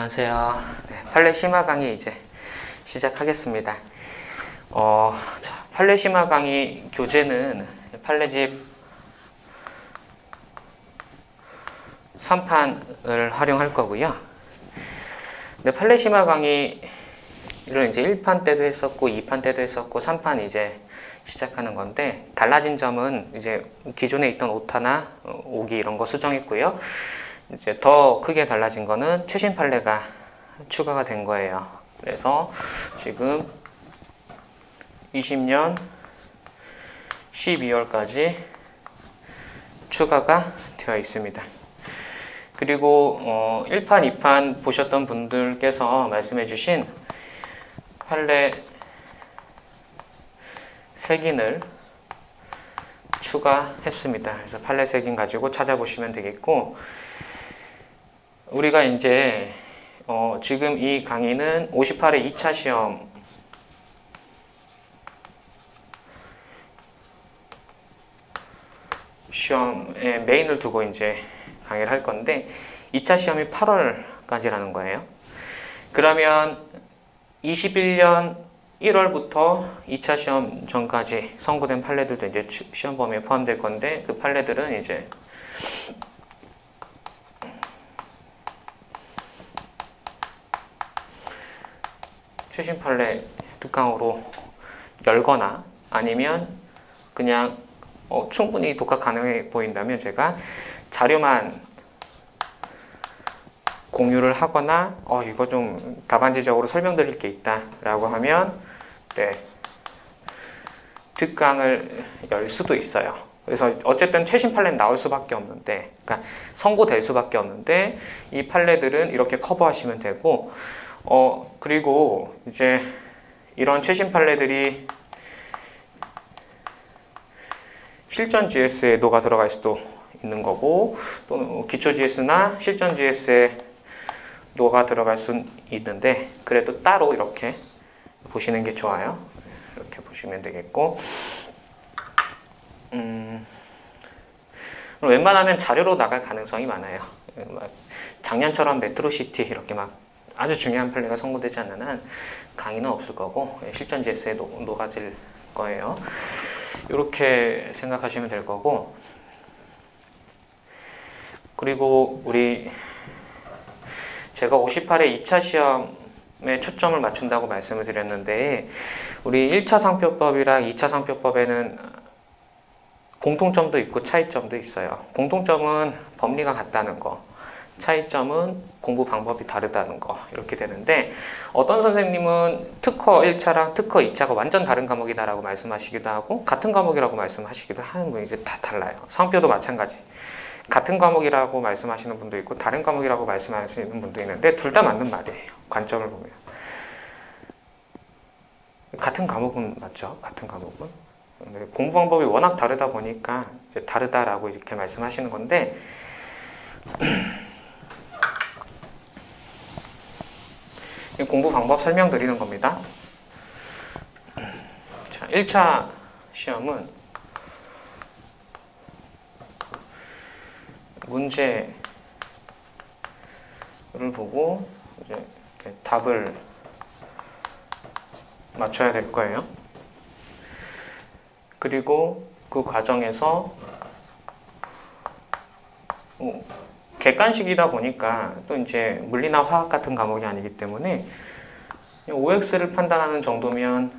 안녕하세요. 네, 판례 심화 강의 이제 시작하겠습니다. 판례 심화 강의 교재는 판례집 3판을 활용할 거고요. 근데 판례 심화 강의를 이제 1판 때도 했었고 2판 때도 했었고 3판 이제 시작하는 건데, 달라진 점은 이제 기존에 있던 오타나 오기 이런 거 수정했고요. 이제 더 크게 달라진 거는 최신 판례가 추가가 된 거예요. 그래서 지금 20년 12월까지 추가가 되어 있습니다. 그리고 1판, 2판 보셨던 분들께서 말씀해 주신 판례 색인을 추가했습니다. 그래서 판례 색인 가지고 찾아보시면 되겠고, 우리가 이제 지금 이 강의는 58회 2차 시험의 메인을 두고 이제 강의를 할 건데, 2차 시험이 8월까지라는 거예요. 그러면 21년 1월부터 2차 시험 전까지 선고된 판례들도 이제 시험 범위에 포함될 건데, 그 판례들은 이제 최신 판례 특강으로 열거나 아니면 그냥 충분히 독학 가능해 보인다면 제가 자료만 공유를 하거나 이거 좀 다반지적으로 설명드릴 게 있다 라고 하면 특강을 열 수도 있어요. 그래서 어쨌든 최신 판례는 나올 수밖에 없는데, 그러니까 선고될 수밖에 없는데, 이 판례들은 이렇게 커버하시면 되고, 그리고 이제 이런 최신 판례들이 실전 GS에 녹아 들어갈 수도 있는 거고, 또는 기초 GS나 실전 GS에 녹아 들어갈 수 있는데, 그래도 따로 이렇게 보시는 게 좋아요. 이렇게 보시면 되겠고, 웬만하면 자료로 나갈 가능성이 많아요. 작년처럼 메트로시티 이렇게 막 아주 중요한 판례가 선고되지 않는 한 강의는 없을 거고, 실전 GS에 녹아질 거예요. 이렇게 생각하시면 될 거고, 그리고 제가 58회 2차 시험에 초점을 맞춘다고 말씀을 드렸는데, 우리 1차 상표법이랑 2차 상표법에는 공통점도 있고 차이점도 있어요. 공통점은 법리가 같다는 거, 차이점은 공부 방법이 다르다는 거, 이렇게 되는데, 어떤 선생님은 특허 1차랑 특허 2차가 완전 다른 과목이다 라고 말씀하시기도 하고, 같은 과목이라고 말씀하시기도 하는 분이 다 달라요. 상표도 마찬가지. 같은 과목이라고 말씀하시는 분도 있고 다른 과목이라고 말씀하시는 분도 있는데, 둘 다 맞는 말이에요. 관점을 보면 같은 과목은 맞죠. 같은 과목은. 공부 방법이 워낙 다르다 보니까 이제 다르다라고 이렇게 말씀하시는 건데, 공부 방법 설명드리는 겁니다. 자, 1차 시험은 문제를 보고 이제 이렇게 답을 맞춰야 될 거예요. 그리고 그 과정에서 객관식이다 보니까 또 이제 물리나 화학 같은 과목이 아니기 때문에 OX를 판단하는 정도면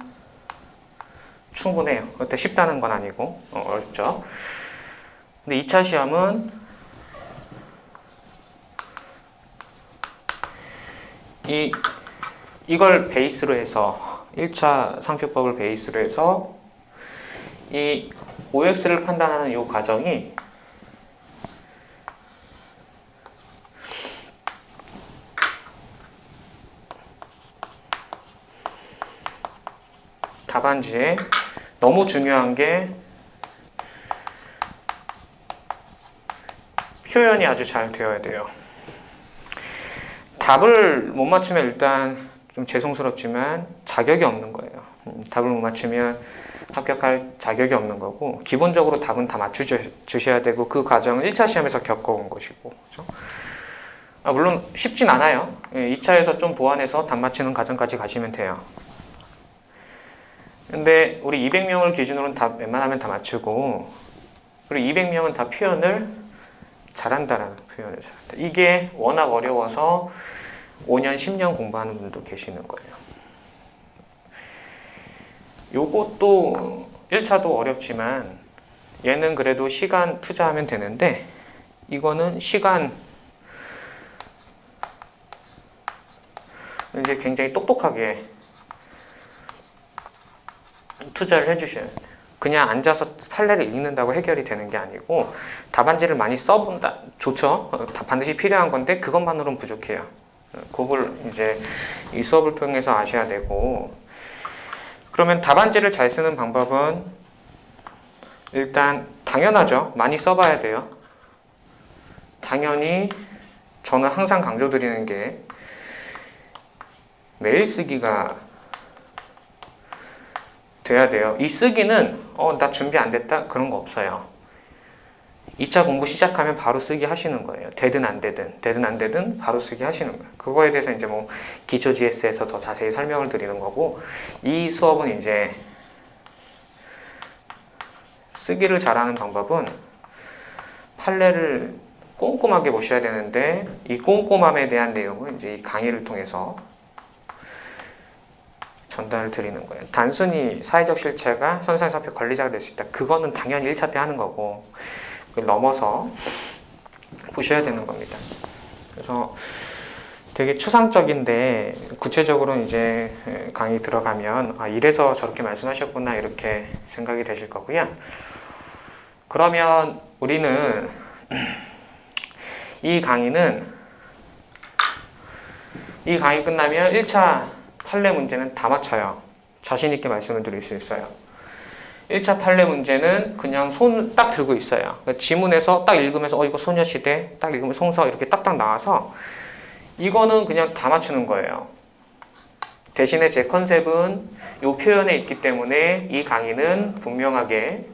충분해요. 그때 쉽다는 건 아니고 어렵죠. 근데 2차 시험은 이걸 베이스로 해서, 1차 상표법을 베이스로 해서 이 OX를 판단하는 이 과정이 답안지에 너무 중요한 게 표현이 아주 잘 되어야 돼요. 답을 못 맞추면 일단 좀 죄송스럽지만 자격이 없는 거예요. 답을 못 맞추면 합격할 자격이 없는 거고, 기본적으로 답은 다 맞춰주셔야 되고, 그 과정을 1차 시험에서 겪어온 것이고, 그렇죠? 물론 쉽진 않아요. 2차에서 좀 보완해서 답 맞히는 과정까지 가시면 돼요. 근데 우리 200명을 기준으로는 다 웬만하면 다 맞추고, 그리고 200명은 다 표현을 잘한다라는 표현을 잘한다. 이게 워낙 어려워서 5년, 10년 공부하는 분도 계시는 거예요. 요것도 1차도 어렵지만 얘는 그래도 시간 투자하면 되는데, 이거는 시간 이제 굉장히 똑똑하게 투자를 해주셔야 돼요. 그냥 앉아서 판례를 읽는다고 해결이 되는 게 아니고 답안지를 많이 써본다. 좋죠. 반드시 필요한 건데 그것만으로는 부족해요. 그걸 이제 이 수업을 통해서 아셔야 되고, 그러면 답안지를 잘 쓰는 방법은 일단 당연하죠. 많이 써봐야 돼요. 당연히 저는 항상 강조드리는 게 매일 쓰기가 돼야 돼요. 이 쓰기는 나 준비 안 됐다 그런 거 없어요. 2차 공부 시작하면 바로 쓰기 하시는 거예요. 되든 안 되든 바로 쓰기 하시는 거예요. 그거에 대해서 이제 뭐 기초 GS에서 더 자세히 설명을 드리는 거고, 이 수업은 이제 쓰기를 잘하는 방법은 판례를 꼼꼼하게 보셔야 되는데, 이 꼼꼼함에 대한 내용은 이제 이 강의를 통해서 전달을 드리는 거예요. 단순히 사회적 실체가 선상사표 권리자가 될 수 있다. 그거는 당연히 1차 때 하는 거고, 그걸 넘어서 보셔야 되는 겁니다. 그래서 되게 추상적인데 구체적으로 이제 강의 들어가면 이래서 저렇게 말씀하셨구나 이렇게 생각이 되실 거고요. 그러면 우리는 이 강의 끝나면 1차 판례 문제는 다 맞춰요. 자신 있게 말씀을 드릴 수 있어요. 1차 판례 문제는 그냥 손 딱 들고 있어요. 그러니까 지문에서 딱 읽으면서 이거 소녀시대 딱 읽으면 송서 이렇게 딱딱 나와서 이거는 그냥 다 맞추는 거예요. 대신에 제 컨셉은 이 표현에 있기 때문에 이 강의는 분명하게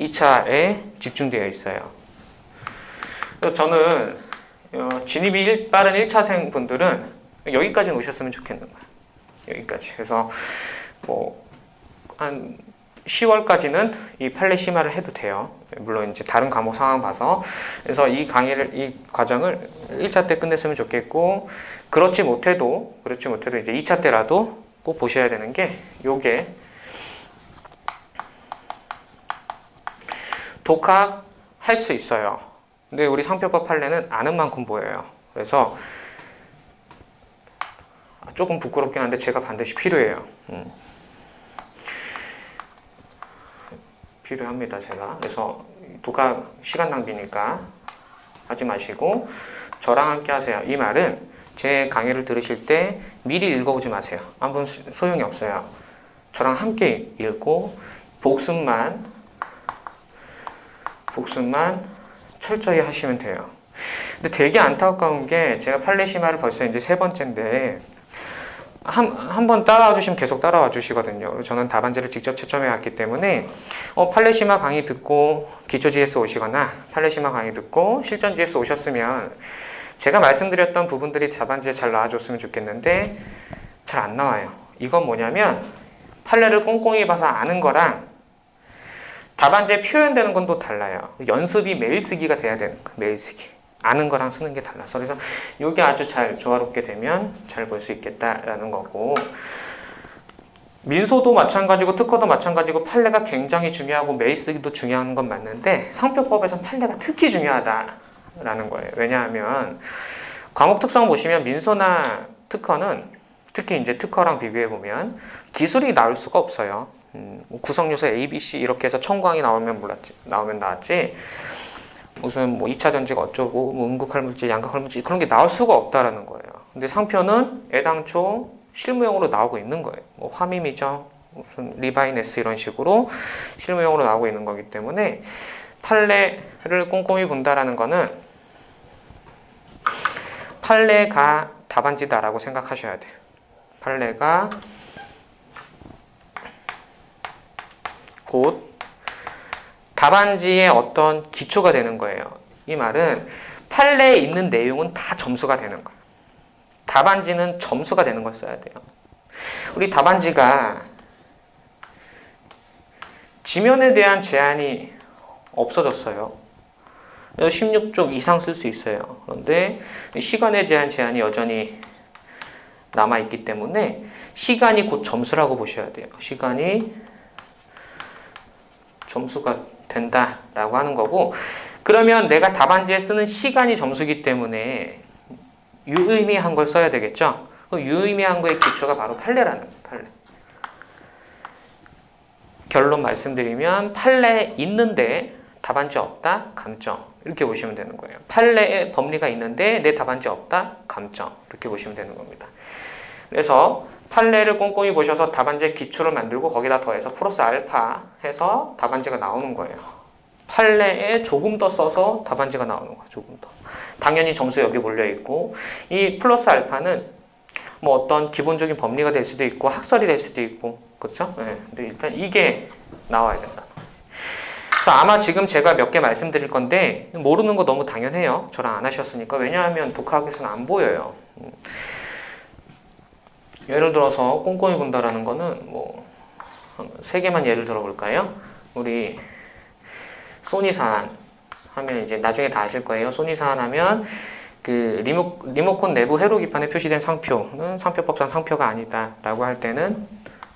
2차에 집중되어 있어요. 그래서 저는 진입이 빠른 1차생 분들은 여기까지는 오셨으면 좋겠는 거예요. 여기까지. 그래서 뭐 한 10월까지는 이 판례 심화를 해도 돼요. 물론 이제 다른 과목 상황 봐서. 그래서 이 과정을 1차 때 끝냈으면 좋겠고, 그렇지 못해도 이제 2차 때라도 꼭 보셔야 되는 게 요게 독학 할 수 있어요. 근데 우리 상표법 판례는 아는 만큼 보여요. 그래서 조금 부끄럽긴 한데 제가 반드시 필요해요. 필요합니다, 제가. 그래서 독학 시간 낭비니까 하지 마시고 저랑 함께 하세요. 이 말은 제 강의를 들으실 때 미리 읽어보지 마세요. 아무 소용이 없어요. 저랑 함께 읽고 복습만 철저히 하시면 돼요. 근데 되게 안타까운 게 제가 판례 심화를 벌써 이제 3번째인데 한 번 따라와 주시면 계속 따라와 주시거든요. 저는 답안지를 직접 채점해 왔기 때문에 판례 심화 강의 듣고 기초 GS 오시거나 판례 심화 강의 듣고 실전 GS 오셨으면 제가 말씀드렸던 부분들이 답안지에 잘 나와줬으면 좋겠는데 잘 안 나와요. 이건 뭐냐면 판례를 꼼꼼히 봐서 아는 거랑 답안지에 표현되는 건 또 달라요. 연습이 매일 쓰기가 돼야 되는 거예요. 매일 쓰기. 아는 거랑 쓰는 게 달라서. 그래서 이게 아주 잘 조화롭게 되면 잘 볼 수 있겠다라는 거고, 민소도 마찬가지고 특허도 마찬가지고 판례가 굉장히 중요하고 매일 쓰기도 중요한 건 맞는데 상표법에서는 판례가 특히 중요하다라는 거예요. 왜냐하면 과목 특성 보시면 민소나 특허는 특히 이제 특허랑 비교해 보면 기술이 나올 수가 없어요. 구성요소 A, B, C 이렇게 해서 청구항이 나오면 나왔지 무슨 뭐 2차 전지가 어쩌고 뭐 음극할물질, 양극할물질 그런 게 나올 수가 없다라는 거예요. 근데 상표는 애당초 실무용으로 나오고 있는 거예요. 뭐 화밈이죠. 무슨 리바이네스 이런 식으로 실무용으로 나오고 있는 거기 때문에 판례를 꼼꼼히 본다라는 거는 판례가 답안지다라고 생각하셔야 돼요. 판례가 곧 답안지의 어떤 기초가 되는 거예요. 이 말은 판례에 있는 내용은 다 점수가 되는 거예요. 답안지는 점수가 되는 걸 써야 돼요. 우리 답안지가 지면에 대한 제한이 없어졌어요. 16쪽 이상 쓸 수 있어요. 그런데 시간에 대한 제한이 여전히 남아있기 때문에 시간이 곧 점수라고 보셔야 돼요. 시간이 점수가 된다라고 하는 거고, 그러면 내가 답안지에 쓰는 시간이 점수기 때문에 유의미한 걸 써야 되겠죠. 그 유의미한 거의 기초가 바로 판례라는 거예요. 판례. 결론 말씀드리면 판례에 있는데 답안지 없다? 감점. 이렇게 보시면 되는 거예요. 판례에 법리가 있는데 내 답안지 없다? 감점. 이렇게 보시면 되는 겁니다. 그래서 판례를 꼼꼼히 보셔서 답안지의 기초를 만들고 거기다 더해서 플러스 알파 해서 답안지가 나오는 거예요. 판례에 조금 더 써서 답안지가 나오는 거예요. 조금 더. 당연히 점수 여기 몰려있고, 이 플러스 알파는 뭐 어떤 기본적인 법리가 될 수도 있고 학설이 될 수도 있고, 그렇죠? 네. 근데 일단 이게 나와야 된다. 그래서 아마 지금 제가 몇 개 말씀드릴 건데 모르는 거 너무 당연해요. 저랑 안 하셨으니까. 왜냐하면 독학에서는 안 보여요. 예를 들어서 꼼꼼히 본다라는 거는 뭐 세 개만 예를 들어 볼까요? 우리 소니 사안 하면 이제 나중에 다 아실 거예요. 소니 사안 하면 그 리모컨 내부 회로 기판에 표시된 상표는 상표법상 상표가 아니다라고 할 때는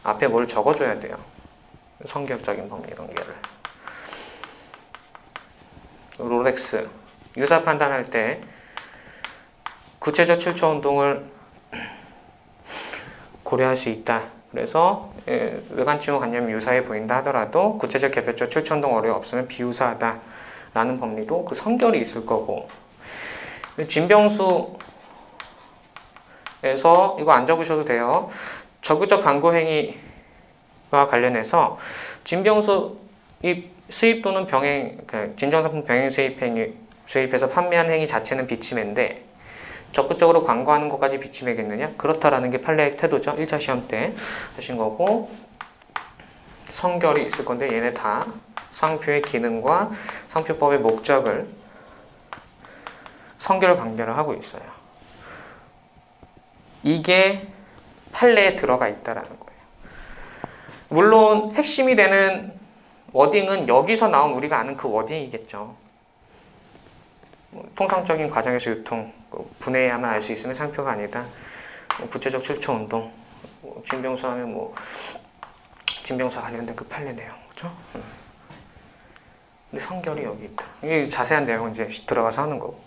앞에 뭘 적어줘야 돼요. 성격적인 법리 관계를. 롤렉스 유사 판단할 때 구체적 출처 운동을 고려할 수 있다. 그래서 외관 침후 관념이 유사해 보인다 하더라도 구체적 개별적 출처 운동 어뢰가 없으면 비유사하다 라는 법리도 그 성결이 있을 거고, 진병수에서 이거 안 적으셔도 돼요. 적의적 광고 행위와 관련해서 진병수 이 수입 또는 병행, 진정상품 병행 수입해서 판매한 행위 자체는 비침해인데 적극적으로 광고하는 것까지 비침해겠느냐? 그렇다라는 게 판례의 태도죠. 1차 시험 때 하신 거고, 성결이 있을 건데 얘네 다 상표의 기능과 상표법의 목적을 성결 관계를 하고 있어요. 이게 판례에 들어가 있다라는 거예요. 물론 핵심이 되는 워딩은 여기서 나온 우리가 아는 그 워딩이겠죠. 통상적인 과정에서 유통, 분해야만 알 수 있으면 상표가 아니다. 구체적 출처 운동, 진병수 하면 진병수와 관련된 그 판례 내용, 그렇죠? 근데 성결이 여기 있다. 이게 자세한 내용은 이제 들어가서 하는 거고.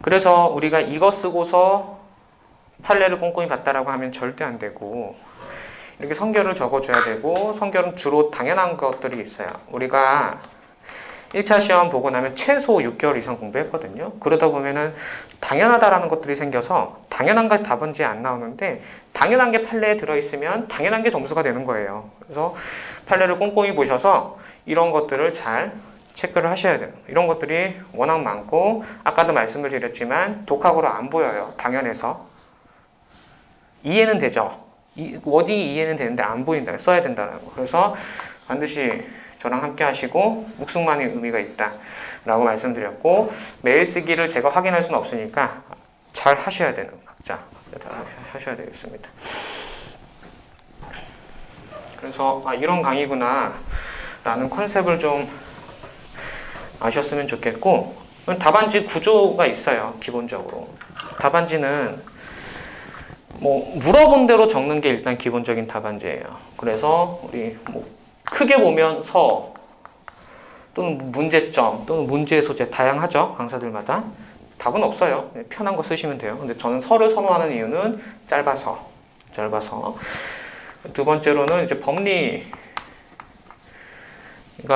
그래서 우리가 이거 쓰고서 판례를 꼼꼼히 봤다라고 하면 절대 안 되고, 이렇게 성결을 적어줘야 되고, 성결은 주로 당연한 것들이 있어요. 우리가 1차 시험 보고 나면 최소 6개월 이상 공부했거든요. 그러다 보면은 당연하다라는 것들이 생겨서 당연한 게 답은지 안 나오는데, 당연한 게 판례에 들어있으면 당연한 게 점수가 되는 거예요. 그래서 판례를 꼼꼼히 보셔서 이런 것들을 잘 체크를 하셔야 돼요. 이런 것들이 워낙 많고, 아까도 말씀을 드렸지만 독학으로 안 보여요. 당연해서. 이해는 되죠. 워딩이 이해는 되는데 안 보인다. 써야 된다는 거. 그래서 반드시 저랑 함께 하시고 묵숙만의 의미가 있다 라고 말씀드렸고, 매일 쓰기를 제가 확인할 수는 없으니까 잘 하셔야 되는, 각자 잘 하셔야 되겠습니다. 그래서 이런 강의구나 라는 컨셉을 좀 아셨으면 좋겠고, 답안지 구조가 있어요. 기본적으로 답안지는 뭐 물어본 대로 적는 게 일단 기본적인 답안지예요. 그래서 우리 크게 보면 서 또는 문제점 또는 문제의 소재 다양하죠. 강사들마다. 답은 없어요. 편한 거 쓰시면 돼요. 근데 저는 서를 선호하는 이유는 짧아서. 두 번째로는 이제 법리가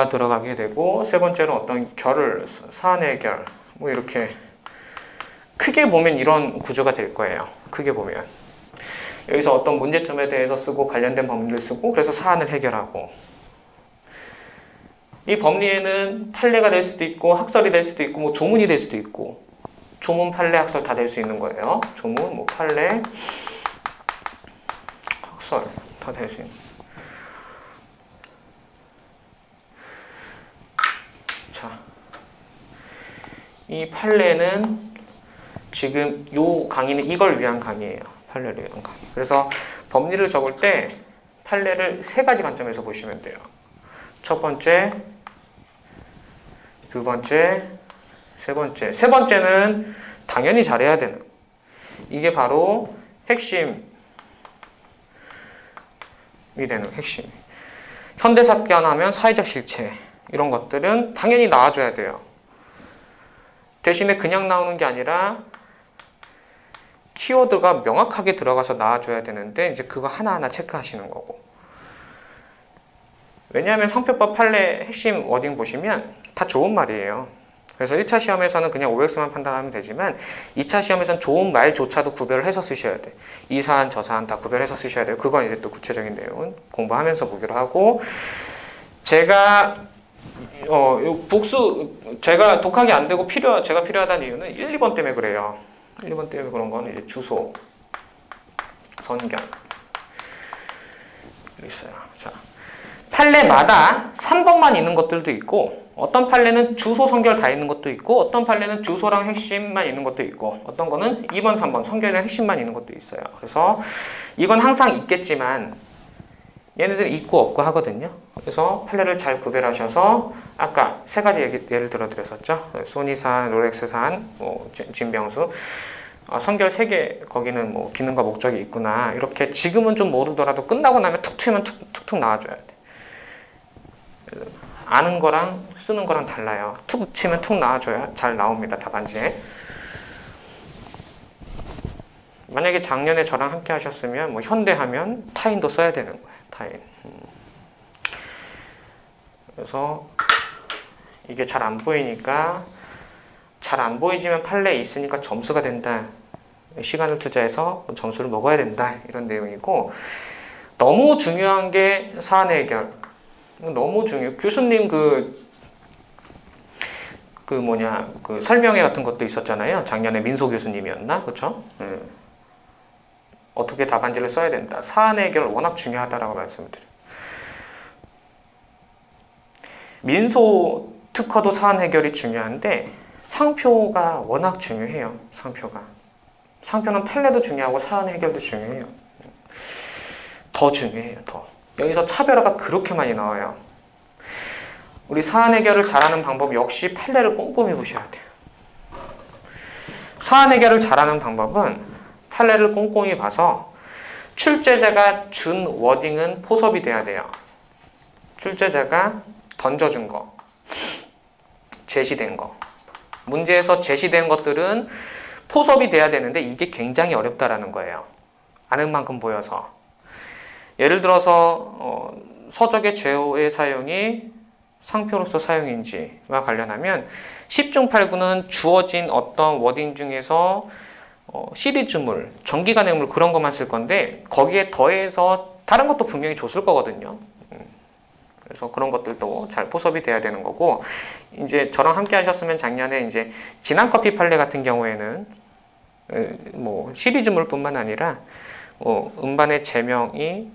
들어가게 되고, 세 번째로 어떤 결을, 사안 해결, 뭐 이렇게 크게 보면 이런 구조가 될 거예요. 크게 보면 여기서 어떤 문제점에 대해서 쓰고 관련된 법리를 쓰고, 그래서 사안을 해결하고, 이 법리에는 판례가 될 수도 있고 학설이 될 수도 있고 뭐 조문이 될 수도 있고, 조문, 판례, 학설 다 될 수 있는 거예요. 조문, 뭐 판례, 학설 다 될 수 있는. 자, 이 판례는 지금 요 강의는 이걸 위한 강의예요. 판례를 위한 강의. 그래서 법리를 적을 때 판례를 세 가지 관점에서 보시면 돼요. 첫 번째, 두 번째, 세 번째. 세 번째는 당연히 잘해야 되는. 이게 바로 핵심이 되는 핵심. 현대사견하면 사회적 실체. 이런 것들은 당연히 나와줘야 돼요. 대신에 그냥 나오는 게 아니라 키워드가 명확하게 들어가서 나와줘야 되는데 이제 그거 하나하나 체크하시는 거고. 왜냐하면 상표법 판례 핵심 워딩 보시면 다 좋은 말이에요. 그래서 1차 시험에서는 그냥 OX만 판단하면 되지만 2차 시험에서는 좋은 말조차도 구별을 해서 쓰셔야 돼. 이 사안, 저 사안 다 구별해서 쓰셔야 돼요. 그건 이제 또 구체적인 내용은 공부하면서 보기로 하고, 제가 제가 독학이 안 되고 제가 필요하다는 이유는 1, 2번 때문에 그래요. 1, 2번 때문에 그런 건 이제 주소, 선견 있어요. 자, 판례마다 3번만 있는 것들도 있고, 어떤 판례는 주소, 선결 다 있는 것도 있고, 어떤 판례는 주소랑 핵심만 있는 것도 있고, 어떤 거는 2번, 3번 선결이랑 핵심만 있는 것도 있어요. 그래서 이건 항상 있겠지만 얘네들 있고 없고 하거든요. 그래서 판례를 잘 구별하셔서 아까 세 가지 예를 들어드렸었죠. 소니산, 롤렉스산, 진병수, 선결 3개 거기는 뭐 기능과 목적이 있구나. 이렇게 지금은 좀 모르더라도 끝나고 나면 툭 튀면 툭툭 나와줘야 돼. 아는 거랑 쓰는 거랑 달라요. 툭 치면 툭 나와줘야 잘 나옵니다. 답안지에. 만약에 작년에 저랑 함께 하셨으면 뭐 현대하면 타인도 써야 되는 거예요. 타인. 그래서 이게 잘 안 보이니까, 잘 안 보이지만 판례에 있으니까 점수가 된다. 시간을 투자해서 점수를 먹어야 된다. 이런 내용이고, 너무 중요한 게 사안 해결. 너무 중요해요. 교수님 설명회 같은 것도 있었잖아요. 작년에 민소 교수님이었나? 그렇죠? 어떻게 답안지를 써야 된다. 사안 해결 워낙 중요하다라고 말씀을 드려요. 민소 특허도 사안 해결이 중요한데 상표가 워낙 중요해요. 상표는 판례도 중요하고 사안 해결도 중요해요. 더 중요해요. 더. 여기서 차별화가 그렇게 많이 나와요. 우리 사안 해결을 잘하는 방법 역시 판례를 꼼꼼히 보셔야 돼요. 사안 해결을 잘하는 방법은 판례를 꼼꼼히 봐서 출제자가 준 워딩은 포섭이 돼야 돼요. 출제자가 던져준 거, 제시된 거. 문제에서 제시된 것들은 포섭이 돼야 되는데 이게 굉장히 어렵다라는 거예요. 아는 만큼 보여서. 예를 들어서 서적의 제호의 사용이 상표로서 사용인지와 관련하면 10중 8구는 주어진 어떤 워딩 중에서 시리즈물, 정기간행물 그런 것만 쓸 건데 거기에 더해서 다른 것도 분명히 줬을 거거든요. 그래서 그런 것들도 잘 포섭이 돼야 되는 거고, 이제 저랑 함께 하셨으면 작년에 이제 진한 커피 판례 같은 경우에는 뭐 시리즈물뿐만 아니라 음반의 제명이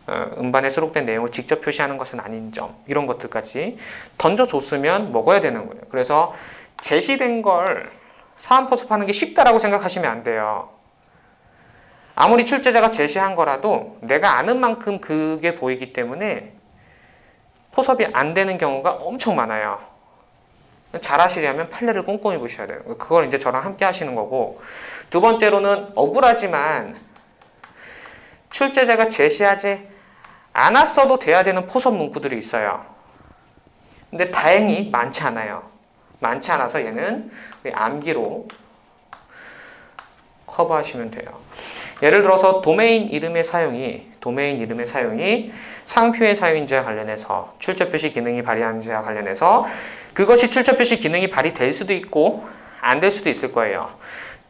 음반에 수록된 내용을 직접 표시하는 것은 아닌 점, 이런 것들까지 던져줬으면 먹어야 되는 거예요. 그래서 제시된 걸 사안 포섭하는 게 쉽다라고 생각하시면 안 돼요. 아무리 출제자가 제시한 거라도 내가 아는 만큼 그게 보이기 때문에 포섭이 안 되는 경우가 엄청 많아요. 잘 하시려면 판례를 꼼꼼히 보셔야 돼요. 그걸 이제 저랑 함께 하시는 거고, 두 번째로는 억울하지만 출제자가 제시하지 않았어도 돼야 되는 포섭 문구들이 있어요. 근데 다행히 많지 않아요. 많지 않아서 얘는 암기로 커버하시면 돼요. 예를 들어서 도메인 이름의 사용이 상표의 사용인지와 관련해서 출처 표시 기능이 발휘하는지와 관련해서 그것이 출처 표시 기능이 발휘될 수도 있고 안 될 수도 있을 거예요.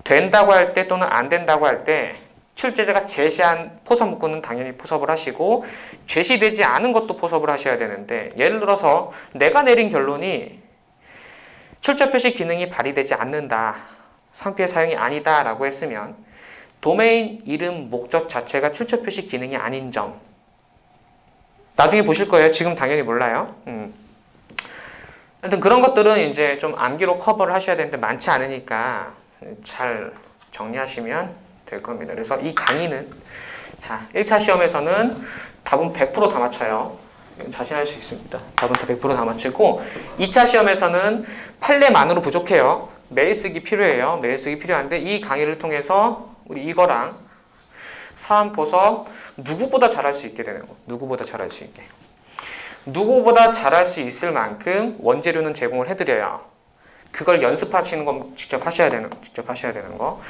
된다고 할 때 또는 안 된다고 할 때 출제자가 제시한 포섭 문구는 당연히 포섭을 하시고 제시되지 않은 것도 포섭을 하셔야 되는데, 예를 들어서 내가 내린 결론이 출처 표시 기능이 발휘되지 않는다, 상표의 사용이 아니다 라고 했으면 도메인 이름 목적 자체가 출처 표시 기능이 아닌 점, 나중에 보실 거예요. 지금 당연히 몰라요. 하여튼 그런 것들은 이제 좀 암기로 커버를 하셔야 되는데 많지 않으니까 잘 정리하시면 될 겁니다. 그래서 이 강의는 자, 1차 시험에서는 답은 100% 다 맞춰요. 자신할 수 있습니다. 답은 다 100% 다 맞추고 2차 시험에서는 판례만으로 부족해요. 매일 쓰기 필요해요. 매일 쓰기 필요한데 이 강의를 통해서 우리 이거랑 사안포서 누구보다 잘할 수 있게 되는 거. 누구보다 잘할 수 있게. 누구보다 잘할 수 있을 만큼 원재료는 제공을 해드려요. 그걸 연습하시는 건 직접 하셔야 되는 거.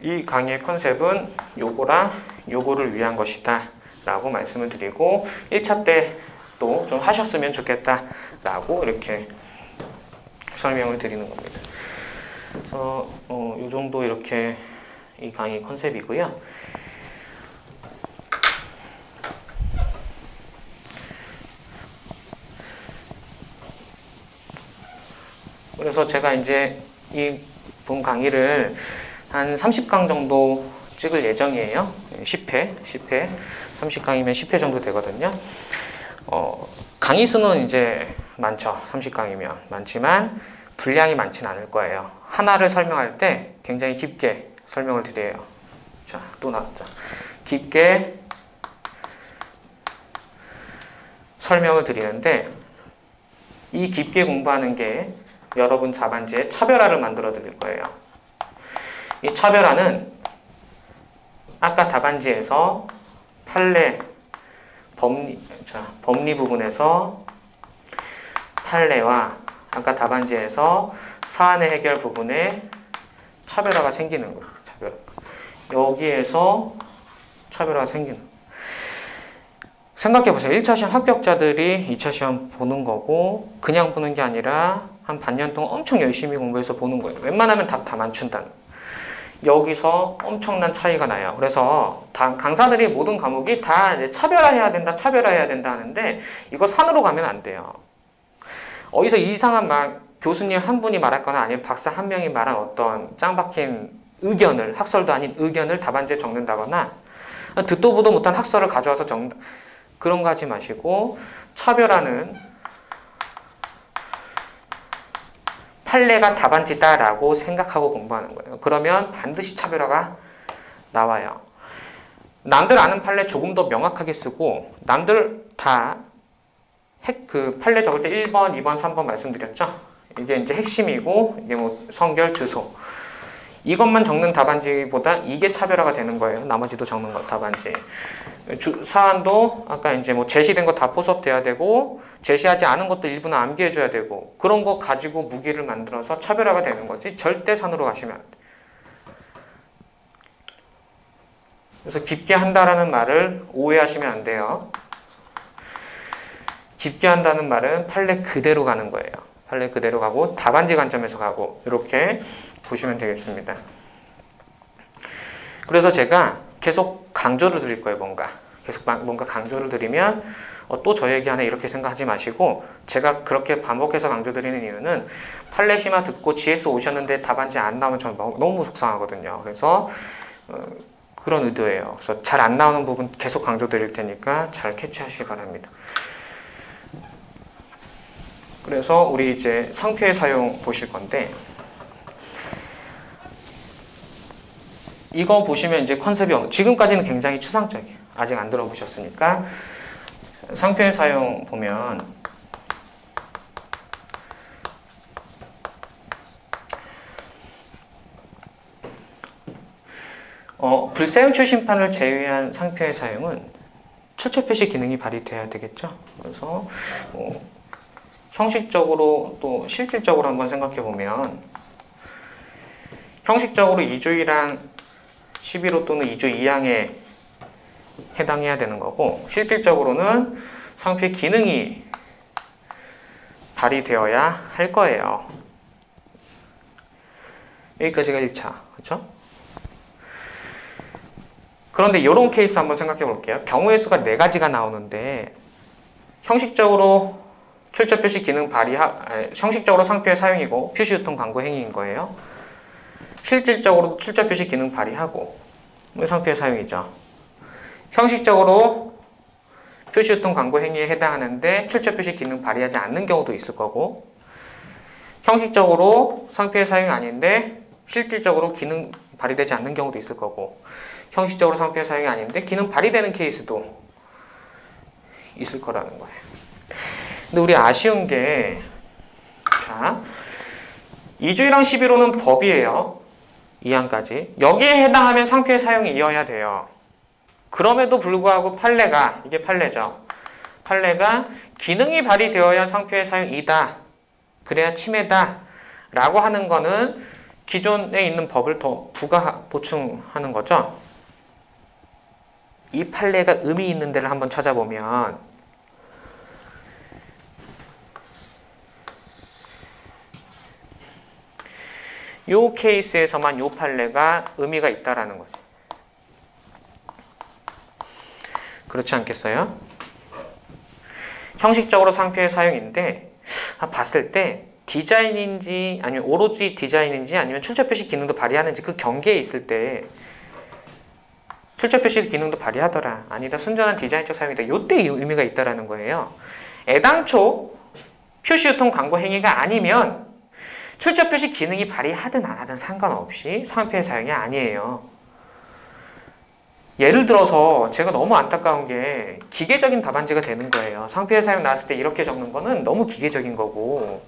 이 강의의 컨셉은 요거랑 요거를 위한 것이다 라고 말씀을 드리고 1차 때 또 좀 하셨으면 좋겠다 라고 이렇게 설명을 드리는 겁니다. 그래서 요 정도 이렇게 이 강의 컨셉이고요. 그래서 제가 이제 이 본 강의를 한 30강 정도 찍을 예정이에요. 10회 30강이면 10회 정도 되거든요. 강의 수는 이제 많죠. 30강이면 많지만 분량이 많지는 않을 거예요. 하나를 설명할 때 굉장히 깊게 설명을 드려요. 자, 또 나왔죠. 깊게 설명을 드리는데 이 깊게 공부하는 게 여러분 답안지에 차별화를 만들어 드릴 거예요. 이 차별화는 아까 답안지에서 판례, 법리 부분에서 판례와 아까 답안지에서 사안의 해결 부분에 차별화가 생기는 거예요. 여기에서 차별화가 생기는 거예요. 생각해보세요. 1차 시험 합격자들이 2차 시험 보는 거고 그냥 보는 게 아니라 한 반년 동안 엄청 열심히 공부해서 보는 거예요. 웬만하면 답 다 맞춘다는 거예요. 여기서 엄청난 차이가 나요. 그래서 강사들이 모든 과목이 다 이제 차별화해야 된다 하는데 이거 산으로 가면 안 돼요. 어디서 이상한 막 교수님 한 분이 말했거나 아니면 박사 한 명이 말한 어떤 짱박힌 의견을, 학설도 아닌 의견을 답안지에 적는다거나 듣도 보도 못한 학설을 가져와서 적는다. 그런 거 하지 마시고 차별화는 판례가 답안지다라고 생각하고 공부하는 거예요. 그러면 반드시 차별화가 나와요. 남들 아는 판례 조금 더 명확하게 쓰고 남들 다 그 판례 적을 때 1번, 2번, 3번 말씀드렸죠? 이게 이제 핵심이고 이게 뭐 성결, 주소 이것만 적는 답안지보다 이게 차별화가 되는 거예요. 나머지도 적는 거 답안지. 사안도 아까 이제 뭐 제시된 거 다 포섭돼야 되고 제시하지 않은 것도 일부는 암기해줘야 되고 그런 거 가지고 무기를 만들어서 차별화가 되는 거지 절대 산으로 가시면 안 돼. 그래서 깊게 한다라는 말을 오해하시면 안 돼요. 깊게 한다는 말은 판례 그대로 가는 거예요. 판례 그대로 가고 답안지 관점에서 가고 이렇게 보시면 되겠습니다. 그래서 제가 계속 강조를 드릴 거예요. 뭔가 강조를 드리면 또 저 얘기하네 이렇게 생각하지 마시고 제가 그렇게 반복해서 강조드리는 이유는 판례 심화 듣고 GS 오셨는데 답안지 안 나오면 저는 너무 속상하거든요. 그래서 그런 의도예요. 그래서 잘 안 나오는 부분 계속 강조드릴 테니까 잘 캐치하시기 바랍니다. 그래서 우리 이제 상표의 사용 보실 건데 이거 보시면 이제 컨셉이 지금까지는 굉장히 추상적이에요. 아직 안 들어보셨으니까 상표의 사용 보면 불사용초 심판을 제외한 상표의 사용은 출처 표시 기능이 발휘돼야 되겠죠. 그래서 형식적으로 또 실질적으로 한번 생각해 보면 형식적으로 2조 1항 11호 또는 2조 2항에 해당해야 되는 거고 실질적으로는 상표의 기능이 발휘되어야 할 거예요. 여기까지가 1차. 그렇죠? 그런데 이런 케이스 한번 생각해 볼게요. 경우의 수가 4가지가 나오는데 형식적으로 출처 표시 기능 형식적으로 상표의 사용이고 표시 유통 광고 행위인 거예요. 실질적으로 출처 표시 기능 발휘하고 상표의 사용이죠. 형식적으로 표시유통 광고 행위에 해당하는데 출처 표시 기능 발휘하지 않는 경우도 있을 거고, 형식적으로 상표의 사용이 아닌데 실질적으로 기능 발휘되지 않는 경우도 있을 거고, 형식적으로 상표의 사용이 아닌데 기능 발휘되는 케이스도 있을 거라는 거예요. 근데 우리 아쉬운 게, 자, 2주의랑 11호는 법이에요. 2항까지. 여기에 해당하면 상표의 사용이 이어야 돼요. 그럼에도 불구하고 판례가, 이게 판례죠. 판례가 기능이 발휘되어야 상표의 사용이다, 그래야 침해다 라고 하는 거는 기존에 있는 법을 더 보충하는 거죠. 이 판례가 의미 있는 데를 한번 찾아보면 요 케이스에서만 요 판례가 의미가 있다라는 거죠. 그렇지 않겠어요? 형식적으로 상표의 사용인데 봤을 때 디자인인지 아니면 오로지 디자인인지 아니면 출처 표시 기능도 발휘하는지 그 경계에 있을 때 출처 표시 기능도 발휘하더라, 아니다 순전한 디자인적 사용이다, 요때 의미가 있다라는 거예요. 애당초 표시유통 광고 행위가 아니면 출처 표시 기능이 발휘하든 안 하든 상관없이 상표의 사용이 아니에요. 예를 들어서 제가 너무 안타까운 게 기계적인 답안지가 되는 거예요. 상표의 사용 나왔을 때 이렇게 적는 거는 너무 기계적인 거고,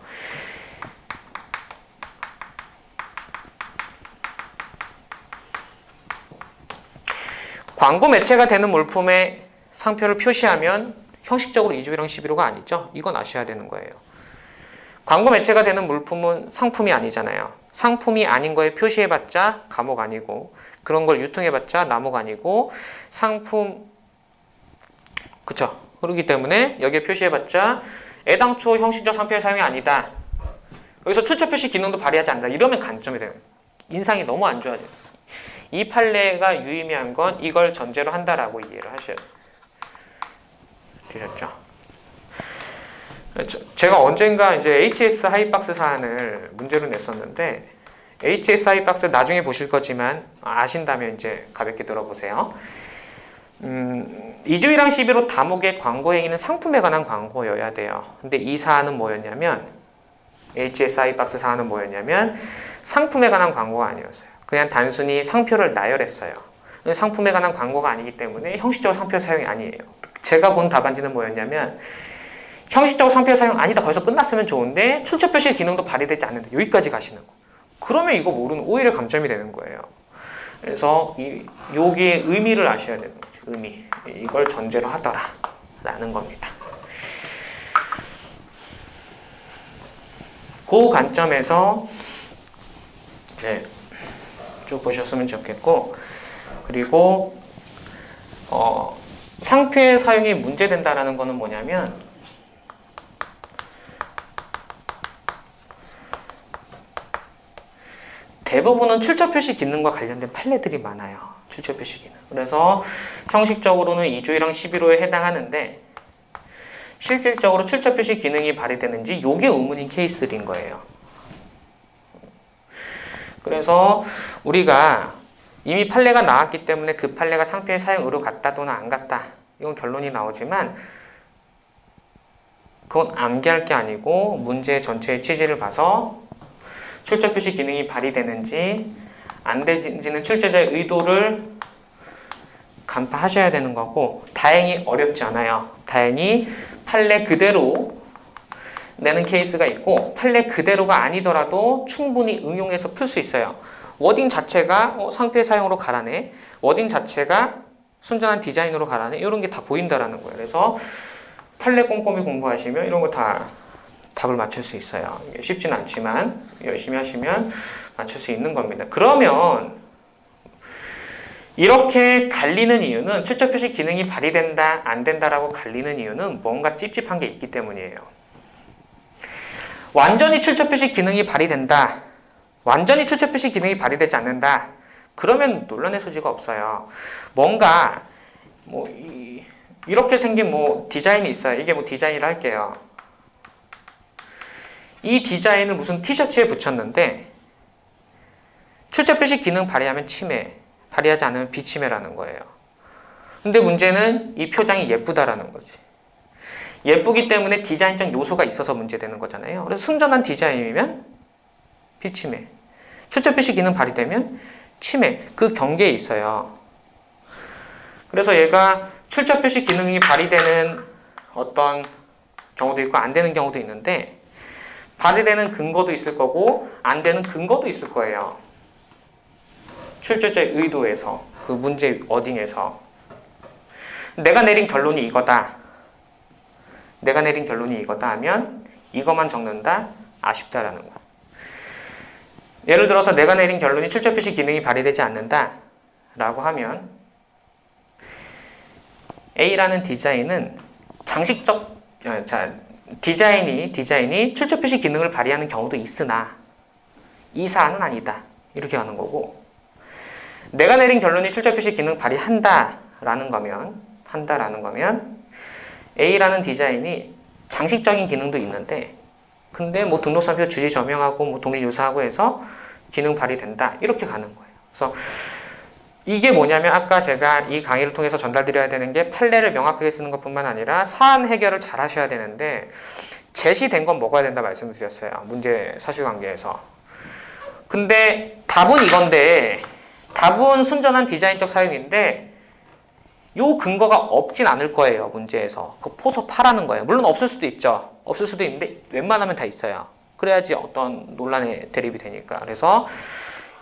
광고 매체가 되는 물품에 상표를 표시하면 형식적으로 2주의랑 11호가 아니죠. 이건 아셔야 되는 거예요. 광고 매체가 되는 물품은 상품이 아니잖아요. 상품이 아닌 거에 표시해봤자 감옥 아니고, 그런 걸 유통해봤자 남옥 아니고, 상품, 그쵸? 그렇기 때문에 여기에 표시해봤자 애당초 형식적 상표의 사용이 아니다, 여기서 출처 표시 기능도 발휘하지 않는다, 이러면 간점이 돼요. 인상이 너무 안 좋아져요. 이 판례가 유의미한 건 이걸 전제로 한다라고 이해를 하셔야 돼요. 되셨죠? 제가 언젠가 이제 HS 하이박스 사안을 문제로 냈었는데, HS 하이박스 나중에 보실 거지만 아신다면 이제 가볍게 들어보세요. 2주의랑 11호 다목의 광고 행위는 상품에 관한 광고여야 돼요. 근데 이 사안은 뭐였냐면, HS 하이박스 사안은 뭐였냐면 상품에 관한 광고가 아니었어요. 그냥 단순히 상표를 나열했어요. 상품에 관한 광고가 아니기 때문에 형식적으로 상표 사용이 아니에요. 제가 본 답안지는 뭐였냐면, 형식적으로 상표 사용 아니다, 거기서 끝났으면 좋은데 출처 표시 기능도 발휘되지 않는다, 여기까지 가시는 거. 그러면 이거 모르는 오히려 감점이 되는 거예요. 그래서 여기에 의미를 아셔야 되는 거죠. 의미. 이걸 전제로 하더라 라는 겁니다. 그 관점에서 이제 쭉 보셨으면 좋겠고, 그리고 상표의 사용이 문제된다라는 거는 뭐냐면, 대부분은 출처 표시 기능과 관련된 판례들이 많아요. 출처 표시 기능. 그래서 형식적으로는 2주의랑 11호에 해당하는데 실질적으로 출처 표시 기능이 발휘되는지 이게 의문인 케이스인 거예요. 그래서 우리가 이미 판례가 나왔기 때문에 그 판례가 상표의 사용으로 갔다 또는 안 갔다, 이건 결론이 나오지만 그건 암기할 게 아니고 문제 전체의 취지를 봐서 출처 표시 기능이 발휘되는지 안 되는지는 출제자의 의도를 간파하셔야 되는 거고, 다행히 어렵지 않아요. 다행히 판례 그대로 내는 케이스가 있고, 판례 그대로가 아니더라도 충분히 응용해서 풀 수 있어요. 워딩 자체가 상표의 사용으로 가라네, 워딩 자체가 순전한 디자인으로 가라네, 이런 게 다 보인다라는 거예요. 그래서 판례 꼼꼼히 공부하시면 이런 거 다 답을 맞출 수 있어요. 쉽진 않지만 열심히 하시면 맞출 수 있는 겁니다. 그러면 이렇게 갈리는 이유는, 출처 표시 기능이 발휘된다 안 된다라고 갈리는 이유는 뭔가 찝찝한 게 있기 때문이에요. 완전히 출처 표시 기능이 발휘된다, 완전히 출처 표시 기능이 발휘되지 않는다, 그러면 논란의 소지가 없어요. 뭔가 이렇게 생긴 디자인이 있어요. 이게 디자인이라 할게요. 이 디자인을 무슨 티셔츠에 붙였는데 출처 표시 기능 발휘하면 침해, 발휘하지 않으면 비침해라는 거예요. 근데 문제는 이 표장이 예쁘다라는 거지. 예쁘기 때문에 디자인적 요소가 있어서 문제되는 거잖아요. 그래서 순전한 디자인이면 비침해. 출처 표시 기능 발휘되면 침해. 그 경계에 있어요. 그래서 얘가 출처 표시 기능이 발휘되는 어떤 경우도 있고 안 되는 경우도 있는데 발휘되는 근거도 있을 거고 안 되는 근거도 있을 거예요. 출처자의 의도에서 그 문제 워딩에서 내가 내린 결론이 이거다. 내가 내린 결론이 이거다 하면 이것만 적는다? 아쉽다라는 거야. 예를 들어서 내가 내린 결론이 출처 표시 기능이 발휘되지 않는다 라고 하면 A라는 디자인은 장식적 디자인이 출처 표시 기능을 발휘하는 경우도 있으나 이 사안은 아니다. 이렇게 하는 거고 내가 내린 결론이 출처 표시 기능 발휘한다라는 거면 A라는 디자인이 장식적인 기능도 있는데 근데 뭐 등록상표 주지 저명하고 뭐 동일 유사하고 해서 기능 발휘된다. 이렇게 가는 거예요. 그래서 이게 뭐냐면 아까 제가 이 강의를 통해서 전달드려야 되는 게 판례를 명확하게 쓰는 것뿐만 아니라 사안 해결을 잘 하셔야 되는데 제시된 건 먹어야 된다 말씀을 드렸어요. 문제 사실관계에서. 근데 답은 이건데 답은 순전한 디자인적 사용인데 요 근거가 없진 않을 거예요. 문제에서. 그 포서 파라는 거예요. 물론 없을 수도 있죠. 없을 수도 있는데 웬만하면 다 있어요. 그래야지 어떤 논란에 대립이 되니까. 그래서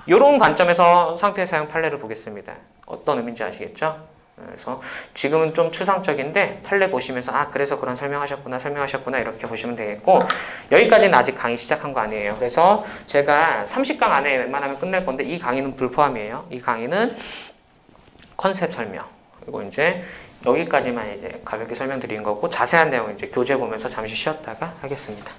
이런 관점에서 상표의 사용 판례를 보겠습니다. 어떤 의미인지 아시겠죠? 그래서 지금은 좀 추상적인데 판례 보시면서 아 그래서 그런 설명하셨구나 이렇게 보시면 되겠고 여기까지는 아직 강의 시작한 거 아니에요. 그래서 제가 30강 안에 웬만하면 끝낼 건데 이 강의는 불포함이에요. 이 강의는 컨셉 설명 그리고 이제 여기까지만 이제 가볍게 설명드린 거고 자세한 내용은 이제 교재 보면서 잠시 쉬었다가 하겠습니다.